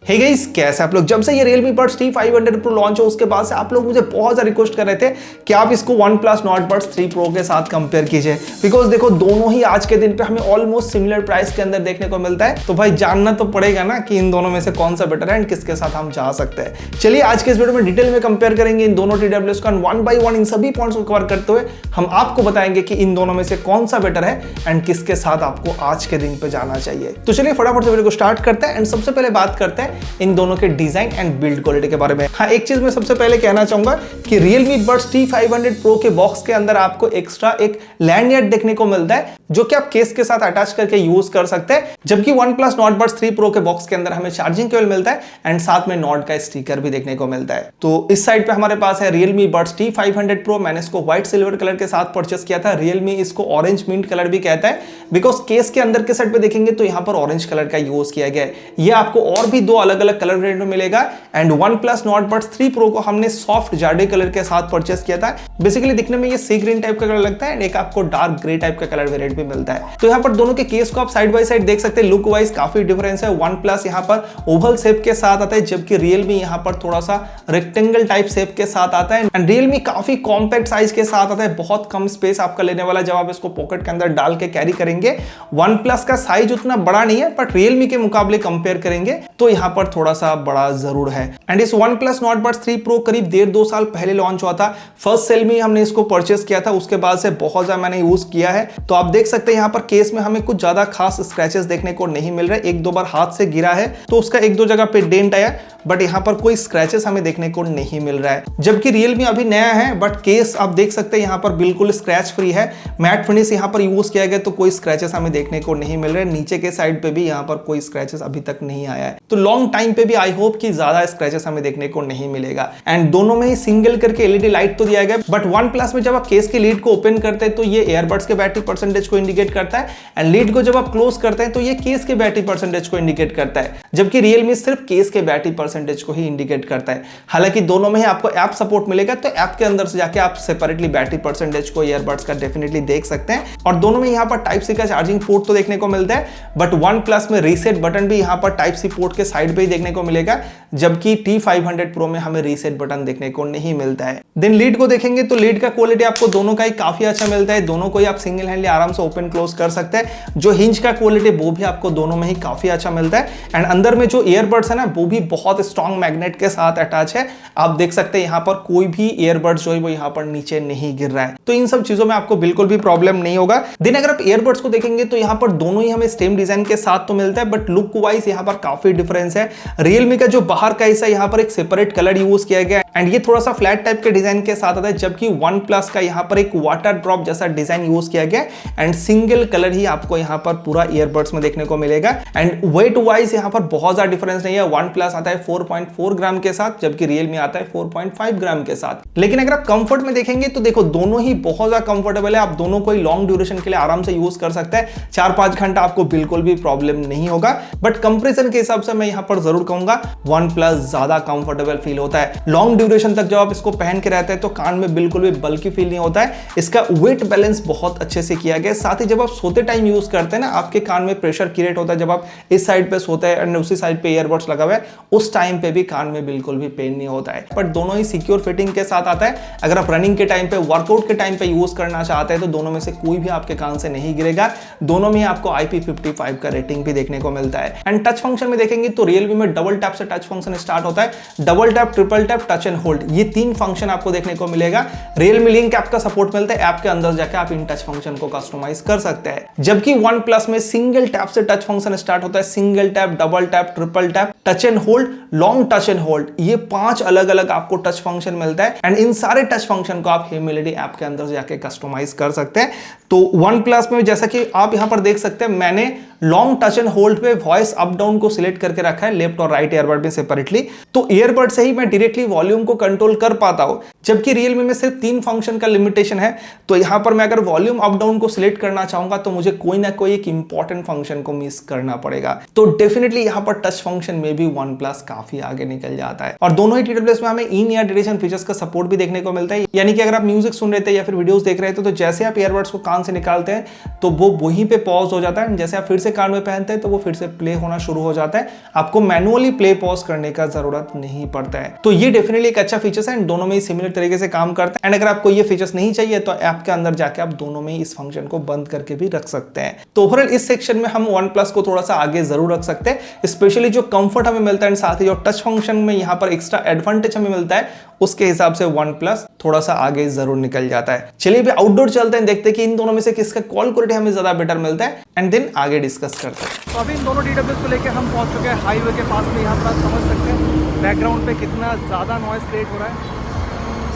Hey guys, कैसे आप लोग? जब से ये Realme Buds T500 Pro launch हो उसके बाद से आप लोग मुझे बहुत ज़्यादा रिक्वेस्ट कर रहे थे कि आप इसको OnePlus Nord Buds 3 Pro के साथ कंपेयर कीजिए, बिकॉज देखो दोनों ही आज के दिन पे हमें ऑलमोस्ट सिमिलर प्राइस के अंदर देखने को मिलता है। तो भाई जानना तो पड़ेगा ना कि इन दोनों में से कौन सा बेटर है एंड किसके साथ हम जा सकते हैं। चलिए आज के इस वीडियो में डिटेल में कंपेयर करेंगे इन दोनों TWS का, वन बाई वन इन सभी पॉइंट्स को कवर करते हुए हम आपको बताएंगे कि इन दोनों में से कौन सा बेटर है एंड किसके साथ आपको आज के दिन पे जाना चाहिए। तो चलिए फटाफट से वीडियो को स्टार्ट करते हैं एंड सबसे पहले बात करते हैं इन दोनों के डिजाइन एंड बिल्ड क्वालिटी के बारे में। हाँ, एक चीज मैं सबसे पहले कहना चाहूंगा कि Realme Buds T500 Pro के बॉक्स के अंदर आपको एक्स्ट्रा एक लैंडयार्ड देखने को मिलता है जो कि आप केस के साथ अटैच करके यूज कर सकते हैं, जबकि OnePlus Nord Buds 3 Pro के बॉक्स के अंदर हमें चार्जिंग केबल मिलता है एंड साथ में नॉर्ड का स्टिकर भी देखने को मिलता है। तो इस साइड पे हमारे पास है Realme Buds T500 Pro। मैंने इसको व्हाइट सिल्वर कलर के साथ परचेस किया था। Realme इसको ऑरेंज मिंट कलर भी कहता है, बिकॉज केस के अंदर के साइड पे देखेंगे तो यहाँ पर ऑरेंज कलर का यूज किया गया है। ये आपको और भी दो अलग अलग कलर वेरिएंट में मिलेगा and OnePlus Nord Buds 3 Pro को हमने सॉफ्ट जार्डे कलर के साथ परचेस किया था। बेसिकली दिखने में ये सी ग्रीन टाइप का कलर लगता है एंड एक आपको डार्क ग्रे टाइप का कलर वेरिएंट भी मिलता है। तो यहाँ पर दोनों के केस को आप साइड बाय साइड देख सकते हैं। लुक वाइज काफी डिफरेंस है। OnePlus यहाँ पर ओवल शेप के साथ आता है, जबकि Realme यहाँ पर थोड़ा सा रेक्टेंगल टाइप शेप के साथ आता है एंड Realme काफी कॉम्पैक्ट साइज के साथ आता है। बहुत कम स्पेस आपका लेने वाला जब आप इसको पॉकेट के अंदर डाल के कैरी करेंगे। OnePlus का साइज उतना बड़ा नहीं है, बट Realme के मुकाबले कंपेयर करेंगे तो यहाँ पर थोड़ा सा बड़ा जरूर है। एंड इस OnePlus Nord Buds 3 Pro करीब 1.5-2 साल पहले लॉन्च हुआ था। फर्स्ट सेल में हमने इसको परचेस किया था, उसके बाद से बहुत ज्यादा मैंने यूज किया है। तो आप देख सकते हैं यहाँ पर केस में हमें कुछ ज्यादा खास स्क्रैचेस देखने को नहीं मिल रहे। एक दो बार हाथ से गिरा है तो उसका एक दो जगह पे डेंट आया, बट यहाँ पर कोई स्क्रैचेस हमें देखने को नहीं मिल रहा है। जबकि Realme अभी नया है, बट केस आप देख सकते हैं यहाँ पर बिल्कुल स्क्रैच फ्री है। मैट फिनिश यहाँ पर यूज किया गया तो कोई स्क्रैचेस हमें देखने को नहीं मिल रहे। नीचे के साइड पे भी यहाँ पर कोई स्क्रैचेस अभी तक नहीं आया है। तो लॉन्ग टाइम पे भी आई होप कि ज्यादा स्क्रैचेस हमें देखने को नहीं मिलेगा। एंड दोनों में ही सिंगल करके एलईडी लाइट तो दिया गया, बट OnePlus में जब आप केस के लीड को ओपन करते हैं तो ये एयरबड्स के बैटरी परसेंटेज को इंडिकेट करता है एंड लीड को जब आप क्लोज करते हैं तो ये केस के बैटरी परसेंटेज को इंडिकेट करता है, जबकि Realme सिर्फ केस के बैटरी परसेंटेज को ही इंडिकेट करता है। हालांकि दोनों में ही आपको ऐप सपोर्ट मिलेगा, तो ऐप के अंदर से जाके आप सेपरेटली बैटरी परसेंटेज को ईयरबड्स का डेफिनेटली देख सकते हैं। और दोनों में यहाँ पर टाइप सी का चार्जिंग पोर्ट तो देखने को मिलता है, बट OnePlus में रीसेट बटन भी यहाँ पर टाइप सी पोर्ट के साइड पे ही देखने को मिलेगा, जबकि T500 Pro में हमें रीसेट बटन देखने को नहीं मिलता है। देन लीड को देखेंगे तो लीड का क्वालिटी आपको दोनों का ही काफी अच्छा मिलता है। दोनों को ही आप सिंगल हैंडली आराम से ओपन क्लोज कर सकते हैं। जो हिंज का क्वालिटी वो भी आपको दोनों में ही काफी अच्छा मिलता है एंड अंदर में जो ईयरबड्स है ना वो भी बहुत स्ट्रॉन्ग मैग्नेट के साथ अटैच है। आप देख सकते हैं यहाँ पर कोई भी ईयरबड्स जो है वो यहाँ पर नीचे नहीं गिर रहा है, तो इन सब चीजों में आपको बिल्कुल भी प्रॉब्लम नहीं होगा। दिन अगर आप ईयरबड्स को देखेंगे तो यहाँ पर दोनों ही हमें सेम डिजाइन के साथ तो मिलता है, बट लुक वाइज यहाँ पर काफी डिफरेंस है। Realme का जो बाहर का हिस्सा यहाँ पर एक सेपरेट कलर यूज किया गया एंड ये थोड़ा सा फ्लैट टाइप के डिजाइन के साथ आता है, जबकि OnePlus का यहाँ पर एक वाटर ड्रॉप जैसा डिजाइन यूज किया गया एंड सिंगल कलर ही आपको यहाँ पर पूरा ईयरबड्स में देखने को मिलेगा। एंड वेट वाइज यहाँ पर बहुत ज्यादा डिफरेंस नहीं है। OnePlus आता है 4.4 ग्राम के साथ, जबकि Realme आता है 4.5 ग्राम के साथ। लेकिन अगर आप कंफर्ट में देखेंगे तो देखो दोनों ही बहुत ज्यादा कंफर्टेबल है। आप दोनों को ही लॉन्ग ड्यूरेशन के लिए आराम से यूज कर सकते हैं। 4-5 घंटा आपको बिल्कुल भी प्रॉब्लम नहीं होगा, बट कंप्रेशन के हिसाब से मैं यहाँ पर जरूर कहूंगा OnePlus ज्यादा कंफर्टेबल फील होता है। लॉन्ग ड्यूरेशन तक जब आप इसको पहन के रहते हैं तो कान में बिल्कुल भी बल्की फील नहीं होता है। इसका वेट बैलेंस बहुत अच्छे से किया गया है। साथ ही जब आप सोते टाइम यूज करते हैं ना, आपके कान में प्रेशर क्रिएट होता है। जब आप इस साइड पे सोते हैं एंड उसी साइड पे ईयरबड्स लगा हुआ है, उस टाइम पे भी कान में बिल्कुल भी पेन नहीं होता है। बट दोनों ही सिक्योर फिटिंग के साथ आता है। अगर आप रनिंग के टाइम पे, वर्कआउट के टाइम पे यूज करना चाहते हैं तो दोनों में से कोई भी आपके कान से नहीं गिरेगा। दोनों में आपको IP55 का रेटिंग भी देखने को मिलता है। एंड टच फंक्शन में देखेंगे तो Realme में डबल टैप से टच फंक्शन स्टार्ट होता है। Double tap, triple tap, touch and hold, ये 3 फंक्शन आपको देखने को मिलेगा। Realme लिंक ऐप का सपोर्ट मिलता है। ऐप के अंदर जाकर आप इन टच फंक्शन को कस्टमाइज कर सकते हैं, जबकि OnePlus में सिंगल टैप से टच फंक्शन स्टार्ट होता है। Single tap, double tap, triple tap, touch and hold, long touch and hold, ये 5 अलग अलग आपको टच फंक्शन मिलता है एंड इन सारे टच फंक्शन को आप Humility ऐप के अंदर जाके कस्टमाइज कर सकते हैं। तो OnePlus में जैसा कि आप यहां पर देख सकते हैं, मैंने लॉन्ग टच एंड होल्ड पे वॉइस अप डाउन को सिलेक्ट करके रखा है, लेफ्ट और राइट ईयरबड में सेपरेटली। तो ईयरबड से ही मैं डायरेक्टली वॉल्यूम को कंट्रोल कर पाता हूं, जबकि Realme में सिर्फ 3 फंक्शन का लिमिटेशन है। तो यहां पर मैं अगर वॉल्यूम अप डाउन को सिलेक्ट करना चाहूंगा तो मुझे कोई ना कोई एक इंपॉर्टेंट फंक्शन को मिस करना पड़ेगा। तो डेफिनेटली यहां पर टच फंक्शन में भी OnePlus काफी आगे निकल जाता है। और दोनों ही TWS में हमें इन ईयर डायरेक्शन फीचर्स का सपोर्ट भी देखने को मिलता है, यानी कि अगर आप म्यूजिक सुन रहे थे या फिर वीडियोस देख रहे थे तो जैसे आप ईयरबड्स को कान से निकालते हैं तो वो वहीं पे पॉज हो जाता है, जैसे आप फिर से कान में पहनते हैं तो वो फिर से प्ले होना शुरू हो जाता है। आपको मैनुअली प्ले पॉज करने का जरूरत नहीं पड़ता है। तो ये डेफिनेटली एक अच्छा फीचर्स है एंड दोनों में ही सिमिलर तरीके से काम करता है। एंड अगर आपको ये फीचर्स नहीं चाहिए तो ऐप के अंदर जाके आप दोनों में इस फंक्शन को बंद करके भी रख सकते हैं। तो ओवरऑल इस सेक्शन में हम OnePlus को थोड़ा सा आगे जरूर रख सकते हैं, स्पेशली जो कंफर्ट हमें मिलता है साथ ही जो टच फंक्शन में यहाँ पर एक्स्ट्रा एडवांटेज हमें मिलता है उसके हिसाब से OnePlus थोड़ा सा आगे जरूर निकल जाता है। चलिए भी आउटडोर चलते हैं, देखते हैं कि इन दोनों में से किसका कॉल क्वालिटी हमें ज्यादा बेटर मिलता है एंड देन आगे डिस्कस करते हैं। तो अभी इन दोनों TWS को लेकर हम पहुंच चुके हैं हाईवे के पास में। यहाँ पर आप समझ सकते हैं बैकग्राउंड पे कितना ज़्यादा नॉइस क्रिएट हो रहा है।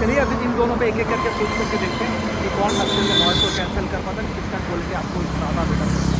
चलिए अभी इन दोनों पे एक एक करके स्विच करके देखते हैं कि कौन अच्छे से नॉइस को कैंसिल कर पाता है, किसका क्वालिटी आपको ज़्यादा बेटर है।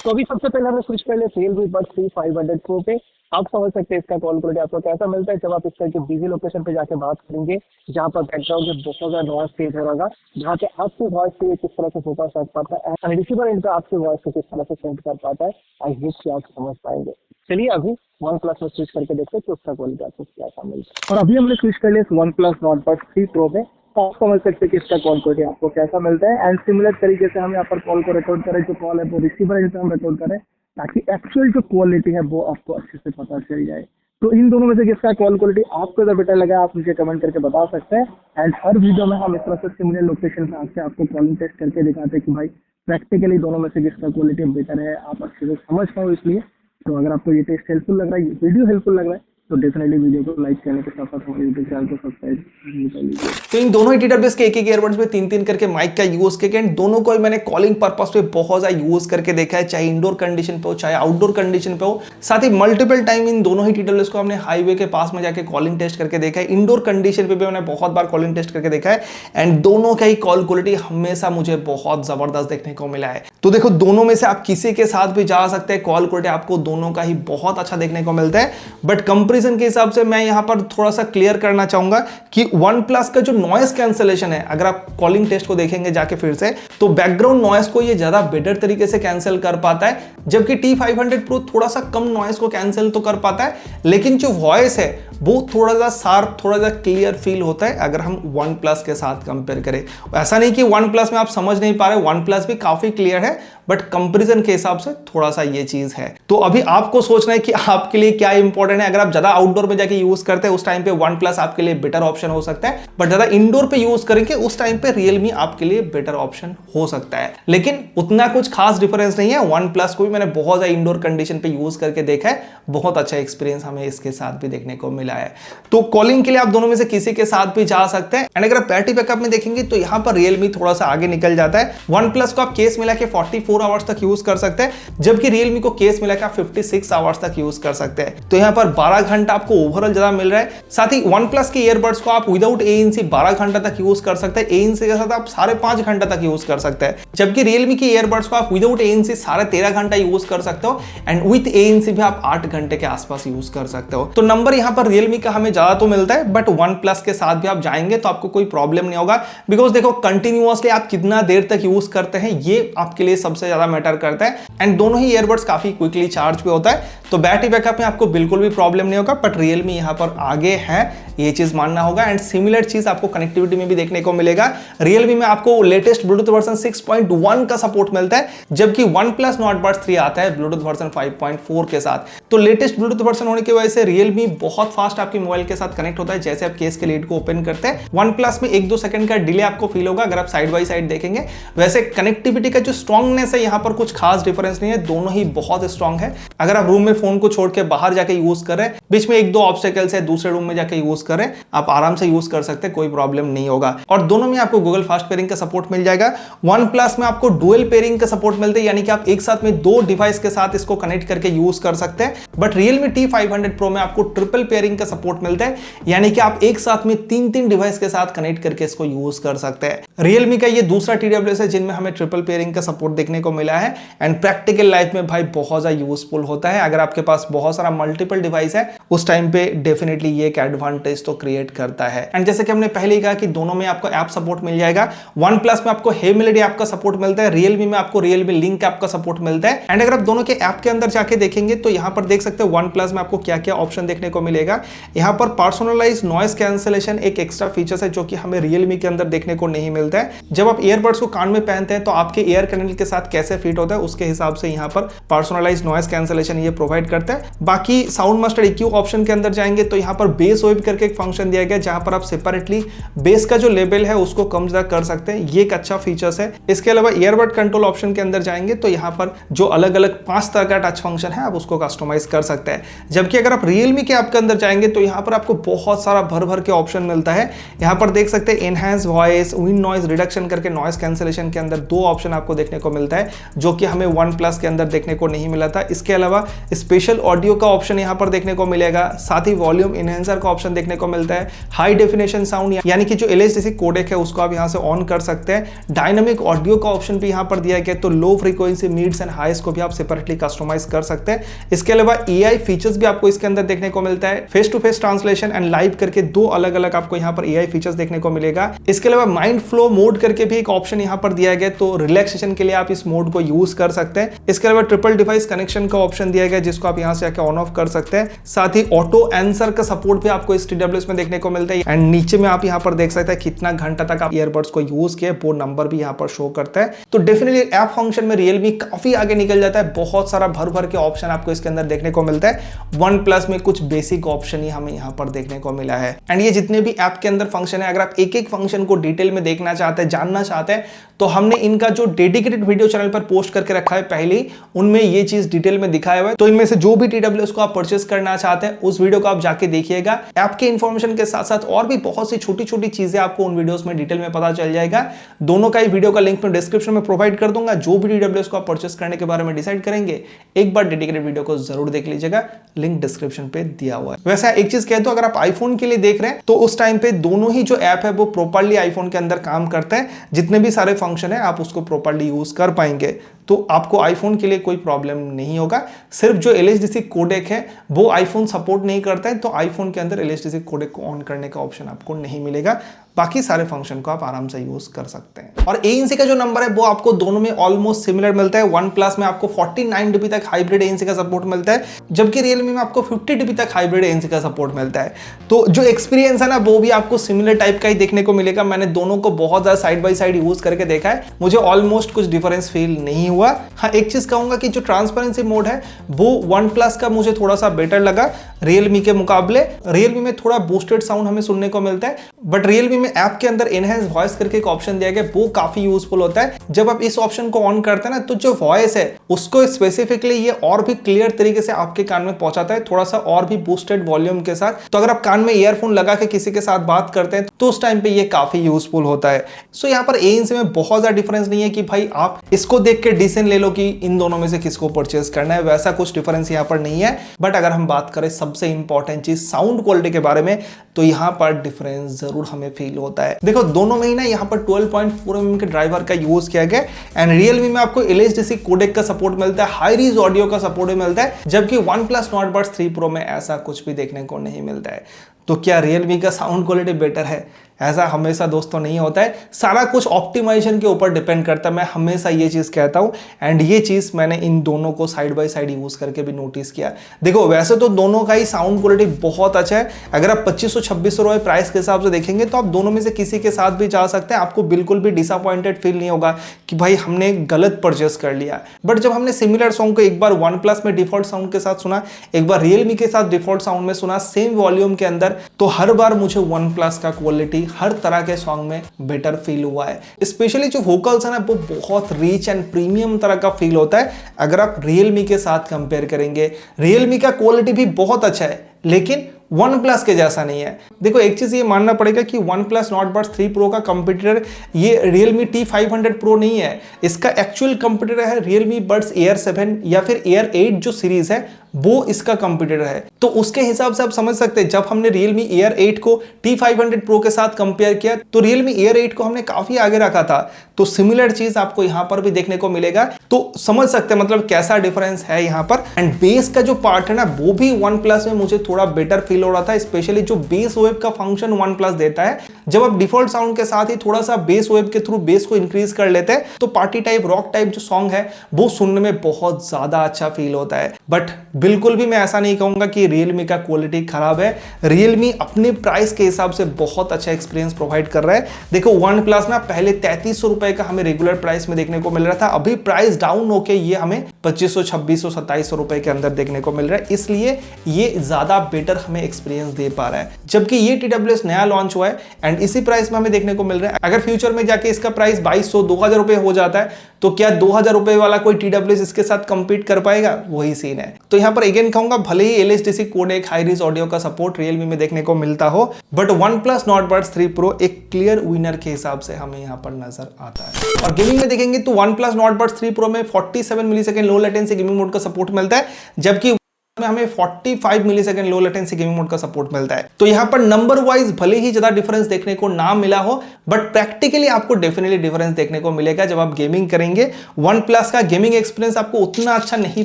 तो अभी सबसे पहले हमें स्विच कर ले Realme Buds 3 500 Pro पे। आप समझ सकते हैं इसका कॉल क्वालिटी आपको कैसा मिलता है जब आप इस तरह के बिजी लोकेशन पे जाके बात करेंगे जहाँ पर बैकग्राउंड में बहुत ज़्यादा नॉइस क्रिएट हो रहा, जहाँ पे आपकी वॉइस से किस तरह से फोकस कर पाता है एंड रिसीवर एंड पे आपकी वॉइस को किस तरह से सेंड कर पाता है। आई होप कि आप समझ पाएंगे। चलिए अभी OnePlus में स्विच करके देखते हैं कि उसका क्वालिटी आपको कैसा मिलता है। और अभी हमने स्विच कर लिया OnePlus Nord Buds 3 Pro पे। तो आप समझ सकते हैं कि इसका कॉल क्वालिटी आपको कैसा मिलता है एंड सिमिलर तरीके से हम यहाँ पर कॉल को रिकॉर्ड करें, जो कॉल है वो रिसीवर एंड पे हम रिकॉर्ड करें ताकि एक्चुअल जो क्वालिटी है वो आपको अच्छे से पता चल जाए। तो इन दोनों में से किसका कॉल क्वालिटी आपको ज़्यादा बेटर लगा आप मुझे कमेंट करके बता सकते हैं। एंड हर वीडियो में हम इस तरह से सिमिलर लोकेशन पे आके आपको कॉलिंग टेस्ट करके दिखाते हैं कि भाई प्रैक्टिकली दोनों में से किसका क्वालिटी बेटर है, आप अच्छे से समझ पाओ। इसलिए तो अगर आपको ये टेस्ट हेल्पफुल लग रहा है, वीडियो हेल्पफुल लग रहा है तो डेफिनेटली वीडियो को लाइक करने के साथ साथ हमारे यूट्यूब चैनल को सब्सक्राइब कर लीजिए। तो इन दोनों ही TWS के एक ईयरबड्स में 3-3 करके माइक का यूज करके एंड दोनों को ही मैंने कॉलिंग पर्पस पे बहुत ज्यादा यूज करके देखा है, चाहे इंडोर कंडीशन पे हो चाहे आउटडोर कंडीशन पे हो। साथ ही मल्टीपल टाइम इन दोनों ही TWS को हमने हाईवे के पास में जाके कॉलिंग टेस्ट करके देखा है, इंडोर कंडीशन पे भी मैंने बहुत बार कॉलिंग टेस्ट करके देखा है एंड दोनों का ही कॉल क्वालिटी हमेशा मुझे बहुत जबरदस्त देखने को मिला है। तो देखो दोनों में से आप किसी के साथ भी जा सकते हैं, कॉल क्वालिटी आपको दोनों का ही बहुत अच्छा देखने को मिलता है। बट कंपेरिजन के हिसाब से मैं यहां पर थोड़ा सा क्लियर करना चाहूंगा कि OnePlus का जो नॉइस कैंसलेशन है, अगर आप कॉलिंग टेस्ट को देखेंगे जाके फिर से, तो बैकग्राउंड नॉइस को ये ज्यादा बेटर तरीके से कैंसिल कर पाता है, जबकि T500 Pro थोड़ा सा कम नॉइस को कैंसिल तो कर पाता है, लेकिन जो वॉइस है वो थोड़ा सा शार्प, थोड़ा सा क्लियर फील होता है अगर हम OnePlus के साथ कंपेयर करें। ऐसा नहीं कि OnePlus में आप समझ नहीं पा रहे, OnePlus भी काफी क्लियर है, बट कंपैरिजन के हिसाब से थोड़ा सा ये चीज है। तो अभी आपको सोचना है कि आपके लिए क्या इंपॉर्टेंट है। अगर आप ज्यादा आउटडोर में जाके यूज करते हैं उस टाइम पे OnePlus आपके लिए बेटर ऑप्शन हो सकता है, बट ज्यादा इंडोर पे यूज करेंगे उस टाइम पे Realme आपके लिए बेटर ऑप्शन हो सकता है। लेकिन उतना कुछ खास डिफरेंस नहीं है। OnePlus को भी मैंने बहुत ज्यादा इंडोर कंडीशन पे यूज करके देखा है, बहुत अच्छा एक्सपीरियंस हमें इसके साथ भी देखने को मिला है। तो कॉलिंग के लिए आप दोनों में से किसी के साथ भी जा सकते हैं। एंड अगर आप बैटरी बैकअप में देखेंगे तो यहां पर Realme थोड़ा सा आगे निकल जाता है। OnePlus को आप केस मिला के 44 आवर्स तक यूज कर सकते हैं, जबकि Realme को केस मिला के आप 56 आवर्स तक यूज कर सकते हैं। तो यहां पर 12 घंटा आपको ओवरऑल ज्यादा मिल रहा है। साथ ही OnePlus के ईयरबड्स को आप विदाउट ANC 12 घंटा तक यूज कर सकते हैं, ANC के साथ आप 5.5 घंटा तक यूज कर सकते हैं, जबकि Realme के ईयरबड्स को आप विदाउट ANC 13.5 घंटा यूज कर सकते हो एंड विद ANC भी आप 8 घंटे के आसपास यूज कर सकते हो। तो नंबर यहां पर Realme का हमें ज्यादा तो मिलता है, बट OnePlus के साथ भी आप जाएंगे तो आपको कोई प्रॉब्लम नहीं होगा, बिकॉज देखो कंटिन्यूअसली आप कितना देर तक यूज करते हैं ये आपके लिए सबसे ज्यादा मैटर करता है। एंड दोनों ही ईयरबड्स काफी क्विकली चार्ज पे होता है, तो बैटरी बैकअप में आपको बिल्कुल भी प्रॉब्लम नहीं होगा। बट Realme यहां पर आगे है, ये चीज मानना होगा। एंड सिमिलर चीज आपको कनेक्टिविटी में भी देखने को मिलेगा। Realme में आपको लेटेस्ट ब्लूटूथ वर्जन 6.1 का सपोर्ट मिलता है, जबकि OnePlus Nord Buds 3 आता है ब्लूटूथ वर्जन 5.4 के साथ। तो लेटेस्ट ब्लूटूथ वर्जन होने की वजह से Realme बहुत फास्ट आपके मोबाइल के साथ कनेक्ट होता है। जैसे आप केस के लीड को ओपन करते हैं, OnePlus में 1-2 सेकंड का डिले आपको फील होगा अगर आप साइड बाय साइड देखेंगे। वैसे कनेक्टिविटी का जो स्ट्रॉन्गनेस है यहाँ पर कुछ खास डिफरेंस नहीं है, दोनों ही बहुत स्ट्रॉन्ग है। अगर आप रूम में फोन को छोड़ के बाहर जाके यूज कर रहे हैं, बीच में 1-2 ऑब्स्टेकल्स है, दूसरे रूम में जाके यूज कर रहे हैं, आप आराम से यूज कर सकते हैं, कोई प्रॉब्लम नहीं होगा। और दोनों में आपको गूगल फास्ट पेयरिंग का सपोर्ट मिल जाएगा। OnePlus में आपको डुअल पेयरिंग का सपोर्ट मिलता है, यानी कि आप एक साथ में 2 डिवाइस के साथ इसको कनेक्ट करके यूज कर सकते हैं। बट Realme T500 Pro में आपको ट्रिपल पेयरिंग पेयरिंग का सपोर्ट मिलता है, यानी कि आप एक साथ में 3 डिवाइस के साथ कनेक्ट करके इसको यूज कर सकते हैं। Realme का ये दूसरा TWS है जिनमें हमें ट्रिपल पेयरिंग का सपोर्ट देखने को मिला है एंड प्रैक्टिकल लाइफ में भाई बहुत ज्यादा यूजफुल होता है। अगर आपके पास बहुत सारा मल्टीपल डिवाइस है उस टाइम पे डेफिनेटली ये एक एडवांटेज तो क्रिएट करता है। एंड जैसे कि हमने पहले ही कहा कि दोनों में आपको ऐप सपोर्ट मिल जाएगा। OnePlus में आपको Hey Melody ऐप का सपोर्ट मिलता है, Realme में आपको Realme Link ऐप का सपोर्ट मिलता है। एंड अगर आप दोनों के ऐप के अंदर जाके देखेंगे तो यहां पर देख सकते हैं OnePlus में आपको क्या क्या ऑप्शन देखने को मिलेगा। यहां पर पर्सनलाइज नॉइस कैंसिलेशन एक एक्स्ट्रा फीचर है जो कि हमें Realme के अंदर देखने को नहीं मिलता है। जब आप ईयरबड्स को कान में पहनते हैं तो आपके ईयर कैनल के साथ कैसे फिट होता है उसके हिसाब से यहां पर पर्सनलाइज नॉइस कैंसिलेशन ये प्रोवाइड करता है। बाकी साउंड मास्टर EQ ऑप्शन के अंदर जाएंगे तो यहां पर बेस वेव करके एक फंक्शन दिया गया जहां पर आप सेपरेटली बेस का जो लेवल है उसको कम ज्यादा कर सकते हैं, ये एक अच्छा फीचर्स है। इसके अलावा ईयरबड कंट्रोल ऑप्शन के अंदर जाएंगे तो यहां पर जो अलग अलग 5 तरह का टच फंक्शन है आप उसको कस्टमाइज कर सकते हैं। जबकि अगर आप Realme के ऐप के अंदर जाएंगे तो यहां पर आपको बहुत सारा भर के ऑप्शन मिलता है। यहां पर देख सकते हैं enhance voice, wind noise reduction करके नॉइस कैंसिलेशन के अंदर 2 ऑप्शन आपको देखने को मिलता है जो कि हमें OnePlus के अंदर देखने को नहीं मिला था। इसके अलावा स्पेशल ऑडियो का ऑप्शन यहां पर देखने को मिलेगा, साथ ही वॉल्यूम इनहेंसर का ऑप्शन देखने को मिलता है, हाई डेफिनेशन साउंड यानी कि जो LHDC कोडेक है उसको आप यहां से ऑन कर सकते हैं। डायनामिक ऑडियो का ऑप्शन भी यहां पर दिया गया तो लो फ्रीक्वेंसी मिड्स एंड हाईस को भी आप सेपरेटली कस्टमाइज कर सकते हैं। इसके अलावा AI फीचर्स भी आपको इसके अंदर देखने को मिलता है, face to face translation and live करके 2 अलग अलग आपको यहां पर AI फीचर्स देखने को मिलेगा। इसके अलावा माइंड फ्लो मोड करके भी एक ऑप्शन यहां पर दिया गया तो रिलैक्सेशन के लिए आप इस मोड को यूज कर सकते हैं। इसके अलावा ट्रिपल डिवाइस कनेक्शन का ऑप्शन दिया गया जिसको आप यहां से आके ऑन ऑफ कर सकते हैं। साथ ही ऑटो आंसर का सपोर्ट भी आपको इस TWS में देखने को मिलता है एंड नीचे में आप यहां पर देख सकते हैं कितना घंटा तक आप ईयरबड्स को यूज किए, वो नंबर भी यहां पर शो करता है। तो डेफिनेटली ऐप फंक्शन में Realme काफी आगे निकल जाता है, बहुत सारा भर के ऑप्शन आपको इसके अंदर देखने को मिलता है। OnePlus में कुछ बेसिक ऑप्शन ही हमें यहां पर देखने को मिला है। एंड ये जितने भी ऐप के अंदर फंक्शन है अगर आप एक फंक्शन को डिटेल में देखना चाहते हैं, जानना चाहते हैं तो हमने इनका जो डेडिकेटेड वीडियो चैनल पर पोस्ट करके रखा है पहले ही, उनमें ये चीज डिटेल में दिखाया हुआ है। तो इनमें से जो भी TWS को आप परचेस करना चाहते हैं उस वीडियो को आप जाके देखिएगा। ऐप के इंफॉर्मेशन के साथ साथ और भी बहुत सी छोटी छोटी चीजें आपको उन वीडियोस में डिटेल में पता चल जाएगा। दोनों का ही वीडियो का लिंक मैं डिस्क्रिप्शन में प्रोवाइड कर दूंगा। जो भी TWS को आप परचेस करने के बारे में डिसाइड करेंगे एक बार डेडिकेटेड वीडियो को जरूर देख लीजिएगा, लिंक डिस्क्रिप्शन पे दिया हुआ है। वैसे एक चीज कह दो, अगर आप आईफोन के लिए देख रहे हैं तो उस टाइम पे दोनों ही जो ऐप है वो प्रॉपर्ली आईफोन के अंदर काम करते हैं। जितने भी सारे फंक्शन है आप उसको प्रॉपर्ली यूज कर पाएंगे तो आपको आईफोन के लिए कोई प्रॉब्लम नहीं होगा। सिर्फ जो LHDC कोडेक है वो आईफोन सपोर्ट नहीं करता है तो आईफोन के अंदर LHDC कोडेक को ऑन करने का ऑप्शन आपको नहीं मिलेगा। बाकी सारे फंक्शन को आप आराम से यूज कर सकते हैं। और ANC का जो नंबर है वो आपको दोनों में ऑलमोस्ट सिमिलर मिलता है। OnePlus में आपको 49 dB तक हाइब्रिड ANC का सपोर्ट मिलता है जबकि Realme में आपको 50 dB तक हाइब्रिड ANC का सपोर्ट मिलता है। तो जो एक्सपीरियंस है ना वो भी आपको सिमिलर टाइप का ही देखने को मिलेगा। मैंने दोनों को बहुत ज्यादा साइड बाय साइड यूज करके देखा है, मुझे ऑलमोस्ट कुछ डिफरेंस फील नहीं हुआ। हाँ, एक चीज कहूंगा कि जो ट्रांसपेरेंसी मोड है वो OnePlus का मुझे थोड़ा सा बेटर लगा Realme के मुकाबले। Realme में थोड़ा बूस्टेड साउंड हमें सुनने को मिलता है बट Realme में ऐप के अंदर एनहांस वॉइस करके एक ऑप्शन दिया गया वो काफी यूजफुल होता है। जब आप इस ऑप्शन को ऑन करते हैं ना तो जो वॉइस है उसको स्पेसिफिकली ये और भी क्लियर तरीके से आपके कान में पहुंचाता है, थोड़ा सा और भी बूस्टेड वॉल्यूम के साथ। तो अगर आप कान में ईयरफोन लगा के किसी के साथ बात करते हैं तो उस टाइम पे ये काफी यूजफुल होता है। सो यहाँ पर ANC में बहुत ज्यादा डिफरेंस नहीं है कि भाई आप इसको देख के डिसीजन ले लो कि इन दोनों में से किसको परचेज करना है, वैसा कुछ डिफरेंस यहाँ पर नहीं है। बट अगर हम बात करें सबसे इंपॉर्टेंट चीज साउंड क्वालिटी के बारे में तो यहाँ पर डिफरेंस जरूर हमें फील होता है। देखो दोनों में ही ना यहाँ पर 12.4 mm के ड्राइवर का यूज किया गया एंड Realme में आपको LHDC कोडेक का सपोर्ट मिलता है, हाई रीज ऑडियो का सपोर्ट भी मिलता है, जबकि OnePlus Nord Buds 3 Pro में ऐसा कुछ भी देखने को नहीं मिलता है। तो क्या Realme का साउंड क्वालिटी बेटर है? ऐसा हमेशा दोस्तों नहीं होता है, सारा कुछ ऑप्टिमाइजेशन के ऊपर डिपेंड करता है। मैं हमेशा ये चीज कहता हूं एंड ये चीज मैंने इन दोनों को साइड बाय साइड यूज करके भी नोटिस किया। देखो वैसे तो दोनों का ही साउंड क्वालिटी बहुत अच्छा है। अगर आप 2500-2600 रुपए प्राइस के हिसाब से देखेंगे तो आप दोनों में से किसी के साथ भी जा सकते हैं, आपको बिल्कुल भी डिसअपॉइंटेड फील नहीं होगा कि भाई हमने गलत परचेस कर लिया। बट जब हमने सिमिलर सॉन्ग को एक बार OnePlus में डिफॉल्ट साउंड के साथ सुना, एक बार Realme के साथ डिफॉल्ट साउंड में सुना सेम वॉल्यूम के अंदर, तो हर बार मुझे OnePlus का क्वालिटी हर तरह के सॉन्ग में बेटर फील हुआ है। स्पेशली जो वोकल्स है ना वो बहुत रिच एंड प्रीमियम तरह का फील होता है अगर आप Realme के साथ कंपेयर करेंगे। Realme का क्वालिटी भी बहुत अच्छा है लेकिन OnePlus के जैसा नहीं है। देखो एक चीज ये मानना पड़ेगा कि OnePlus Nord Buds 3 Pro का कंपटीटर ये Realme T500 Pro नहीं है, इसका एक्चुअल कंपटीटर है Realme Buds Air 7 या फिर Air 8 जो सीरीज है वो इसका कंपटीटर है। तो उसके हिसाब से आप समझ सकते हैं, जब हमने Realme Air 8 को T500 Pro के साथ कंपेयर किया तो Realme Air 8 को हमने काफी आगे रखा था। तो सिमिलर चीज आपको यहां पर भी देखने को मिलेगा। तो समझ सकते हैं मतलब कैसा डिफरेंस है यहां पर। एंड बेस का जो पार्ट है ना, वो भी OnePlus में मुझे थोड़ा बेटर फील हो रहा था, स्पेशली जो बेस वेव का फंक्शन OnePlus देता है। जब आप डिफॉल्ट साउंड के साथ ही थोड़ा सा बेस वेव के थ्रू बेस को इंक्रीज कर लेते हैं तो पार्टी टाइप रॉक टाइप जो सॉन्ग है वो सुनने में बहुत ज्यादा अच्छा फील होता है। बट बिल्कुल भी मैं ऐसा नहीं कहूंगा कि Realme का क्वालिटी खराब है। Realme अपने प्राइस के हिसाब से बहुत अच्छा एक्सपीरियंस प्रोवाइड कर रहा है। देखो OnePlus ना पहले 3300 रुपए का हमें रेगुलर प्राइस में देखने को मिल रहा था, अभी प्राइस डाउन होके ये हमें 2500, 2600, 2700 रुपए के अंदर देखने को मिल रहा है। इसलिए ये ज्यादा बेटर हमें एक्सपीरियंस दे पा रहा है। जबकि ये TWS नया लॉन्च हुआ है एंड इसी प्राइस में हमें देखने को मिल रहा है। अगर फ्यूचर में जाके इसका प्राइस 2200, 2000 रुपए हो जाता है तो क्या 2000 रुपए वाला कोई TWS इसके साथ कंपीट कर पाएगा? वही सीन है। तो यहां पर अगेन कहूंगा, भले ही LSDC codec high res audio का सपोर्ट Realme में देखने को मिलता हो, but OnePlus Nord Buds 3 Pro एक क्लियर विनर के हिसाब से हमें यहां पर नजर आता है। और गेमिंग में देखेंगे तो OnePlus Nord Buds 3 Pro में 47 millisecond low latency gaming mode का सपोर्ट मिलता है, जबकि में हमें 45 millisecond low latency gaming mode का सपोर्ट मिलता है। तो यहां पर नंबर वाइज भले ही ज्यादा डिफरेंस देखने को ना मिला हो, बट प्रैक्टिकली आपको डेफिनेटली डिफरेंस देखने को मिलेगा जब आप गेमिंग करेंगे। OnePlus का गेमिंग एक्सपीरियंस आपको उतना अच्छा नहीं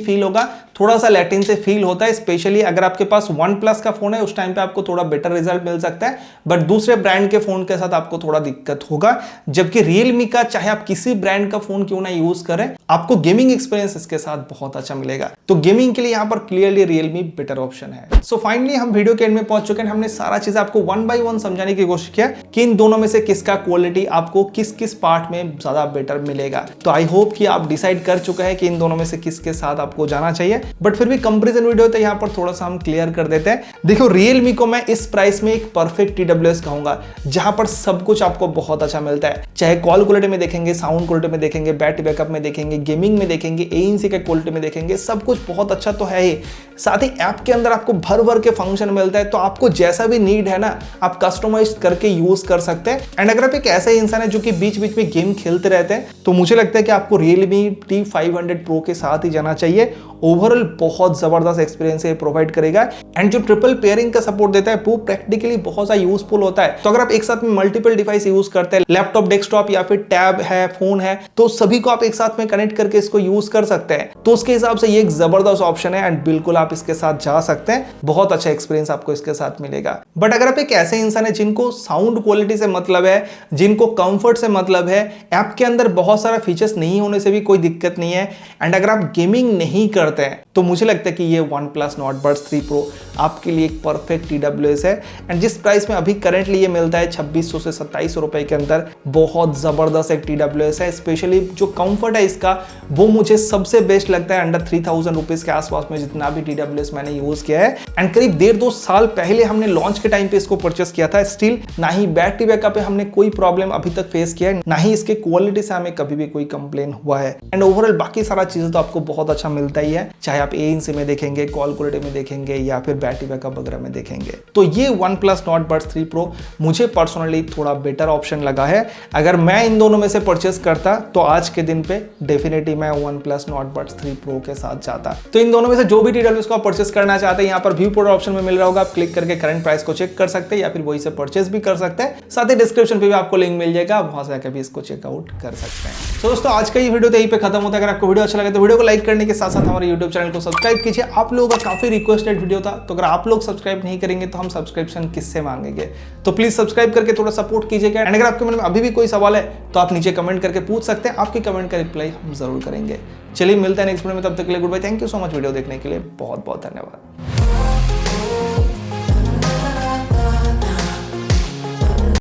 फील होगा, थोड़ा सा लेटेंसी फील होता है, स्पेशली अगर आपके पास OnePlus का फोन है उस टाइम पे आपको थोड़ा बेटर रिजल्ट मिल सकता है, बट दूसरे ब्रांड के फोन के साथ आपको थोड़ा दिक्कत होगा। जबकि Realme का चाहे आप किसी ब्रांड का फोन क्यों ना यूज करें, आपको गेमिंग एक्सपीरियंस इसके साथ बहुत अच्छा मिलेगा। तो गेमिंग के लिए यहां पर क्लियरली Realme बेटर ऑप्शन है। सो फाइनली हम वीडियो के एंड में पहुंच चुके हैं। हमने सारा चीज आपको वन बाय वन समझाने की कोशिश किया कि इन दोनों में से किसका क्वालिटी आपको किस किस पार्ट में ज्यादा बेटर मिलेगा। तो आई होप कि आप डिसाइड कर चुके हैं कि इन दोनों में से किसके साथ आपको जाना चाहिए, बट फिर भी कंपैरिजन वीडियो तो यहां पर थोड़ा सा हम क्लियर कर देते हैं। देखो Realme को मैं इस प्राइस में एक परफेक्ट TWS कहूंगा, जहां पर सब कुछ आपको बहुत अच्छा मिलता है। चाहे कॉल क्वालिटी में देखेंगे, साउंड क्वालिटी में देखेंगे, बैटरी बैकअप में देखेंगे, गेमिंग में देखेंगे, ANC के क्वालिटी में देखेंगे, सब कुछ बहुत अच्छा तो है ही। साथ ही ऐप के अंदर आपको भर भर के फंक्शन मिलता है, तो आपको जैसा भी नीड है ना, आप कस्टमाइज करके यूज कर सकते हैं। एंड अगर आप एक ऐसा इंसान है जो कि बीच बीच में गेम खेलते रहते हैं, तो मुझे लगता है कि आपको Realme T500 Pro के साथ ही जाना चाहिए। ओवरऑल बहुत जबरदस्त एक्सपीरियंस ये प्रोवाइड करेगा। एंड जो ट्रिपल पेयरिंग का सपोर्ट देता है वो प्रैक्टिकली बहुत सा यूजफुल होता है। तो अगर आप एक साथ में मल्टीपल डिवाइस यूज करते हैं, लैपटॉप, डेस्कटॉप या फिर टैब है, फोन है, तो सभी को आप एक साथ में कनेक्ट करके इसको यूज कर सकते हैं। तो उसके हिसाब से ये एक जबरदस्त ऑप्शन है एंड बिल्कुल आप इसके साथ जा सकते हैं। बहुत अच्छा एक्सपीरियंस आपको इसके साथ मिलेगा। बट अगर आप एक ऐसे इंसान है जिनको साउंड क्वालिटी से मतलब है, जिनको कंफर्ट से मतलब है, ऐप के अंदर बहुत सारा फीचर्स नहीं होने से भी कोई दिक्कत नहीं है, एंड अगर आप गेमिंग नहीं करते हैं, तो मुझे लगता है कि ये OnePlus Nord Buds 3 Pro आपके लिए एक परफेक्ट TWS है। एंड जिस प्राइस में अभी करंटली ये मिलता है 2600 से 2700 रुपए के अंदर, बहुत जबरदस्त एक TWS है। स्पेशली जो कंफर्ट है इसका, वो मुझे सबसे बेस्ट लगता है अंडर 3000 रुपीज के आसपास में जितना भी TWS मैंने यूज किया है। एंड करीब 1.5-2 साल पहले हमने लॉन्च के टाइम पे इसको परचेस किया था। स्टिल ना ही बैटरी बैकअप पे हमने कोई प्रॉब्लम अभी तक फेस किया है, ना ही इसके क्वालिटी से हमें कभी भी कोई कंप्लेन हुआ है। एंड ओवरऑल बाकी सारा चीजें तो आपको बहुत अच्छा मिलता ही है, चाहे आप ANC में देखेंगे, कॉल क्वालिटी में देखेंगे या फिर बैटरी बैकअप वगैरह में देखेंगे। तो ये OnePlus Nord Buds 3 Pro मुझे पर्सनली थोड़ा बेटर ऑप्शन लगा है। अगर मैं इन दोनों में से परचेस करता तो आज के दिन पे डेफिनेटली मैं OnePlus Nord Buds 3 Pro के साथ जाता। तो इन दोनों में से जो भी TWS को आप परचेस करना चाहते हैं, यहाँ पर व्यू प्रोडक्ट ऑप्शन में मिल रहा होगा, आप क्लिक करके करंट प्राइस को चेक कर सकते हैं या फिर वही से परचेस भी कर सकते हैं। साथ ही डिस्क्रिप्शन पे भी आपको लिंक मिल जाएगा, आप वहां से जाकर भी इसको चेकआउट कर सकते हैं। तो दोस्तों आज का ये वीडियो तो यहीं पे खत्म होता है। अगर आपको वीडियो अच्छा लगे तो वीडियो को लाइक करने के साथ साथ हमारे YouTube चैनल को सब्सक्राइब कीजिए। आप लोगों का काफी रिक्वेस्टेड वीडियो था, तो अगर आप लोग सब्सक्राइब नहीं करेंगे तो हम सब्सक्रिप्शन किससे मांगेंगे? तो प्लीज सब्सक्राइब करके थोड़ा सपोर्ट कीजिएगा। एंड अगर आपके मन में अभी भी कोई सवाल है तो आप नीचे कमेंट करके पूछ सकते हैं, आपके कमेंट का रिप्लाई हम जरूर करेंगे। चलिए मिलते हैं नेक्स्ट वीडियो में, तब तक के लिए goodbye. Thank you so much video देखने के लिए, बहुत बहुत धन्यवाद।